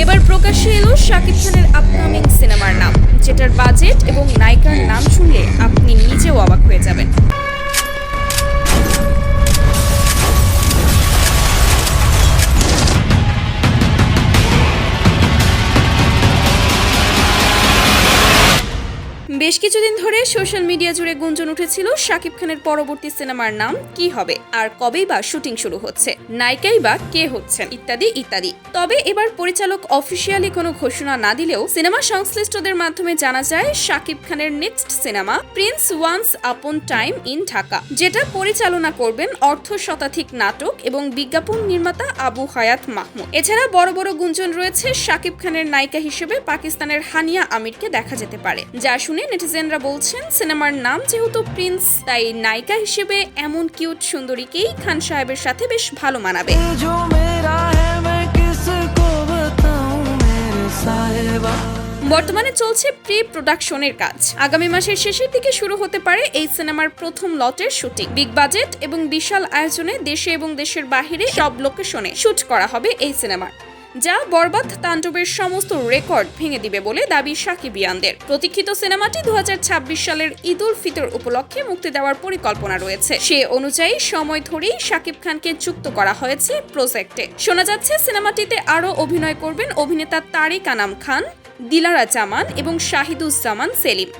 এবার প্রকাশ্যে এলো শাকিব খানের আপকামিং সিনেমার নাম, যেটার বাজেট এবং নায়িকার নাম শুনলে আপনি নিজেও অবাক হয়ে যাবেন। বেশ কিছুদিন ধরে সোশ্যাল মিডিয়া জুড়ে গুঞ্জন উঠেছিল শাকিব খানের পরবর্তী সিনেমার নাম কি হবে আর কবেই বা শুটিং শুরু হচ্ছে, নায়িকাই বা কে হচ্ছেন, ইত্যাদি ইত্যাদি। তবে এবার পরিচালক অফিসিয়ালি কোনো ঘোষণা না দিলেও সিনেমা সংশ্লিষ্টদের মাধ্যমে জানা যায় শাকিব খানের next cinema prince once upon time in Dhaka, যেটা পরিচালনা করবেন অর্ধ শতাধিক নাটক এবং বিজ্ঞাপন নির্মাতা আবু হায়াত মাহমুদ। এছাড়া বড় বড় গুঞ্জন রয়েছে শাকিব খানের নায়িকা হিসেবে পাকিস্তানের হানিয়া আমিরকে দেখা যেতে পারে, যা শুনে নেটিজেনরা বলছেন সিনেমার নাম যেহেতু প্রিন্স, তাই নায়িকা হিসেবে এমন কিউট সুন্দরীকেই খান সাহেবের সাথে বেশ ভালো মানাবে। বর্তমানে চলছে প্রি প্রোডাকশনের কাজ। আগামী মাসের শেষের দিকে শুরু হতে পারে এই সিনেমার প্রথম লটের শুটিং। বিগ বাজেট এবং বিশাল আয়োজনে দেশে এবং দেশের বাহিরে সব লোকেশনে শুট করা হবে এই সিনেমার, যা বরবাদ তাণ্ডবের সমস্ত রেকর্ড ভেঙে দিবে বলে দাবি শাকিবিয়ানদের। প্রতীক্ষিত সিনেমাটি 2026 সালের ঈদ উল ফিতর উপলক্ষে মুক্তি দেওয়ার পরিকল্পনা রয়েছে। সে অনুযায়ী সময় ধরেই শাকিব খানকে যুক্ত করা হয়েছে প্রজেক্টে। শোনা যাচ্ছে সিনেমাটিতে আরও অভিনয় করবেন অভিনেতা তারিক আনাম খান, দিলারা জামান এবং শাহিদুজ্জামান সেলিম।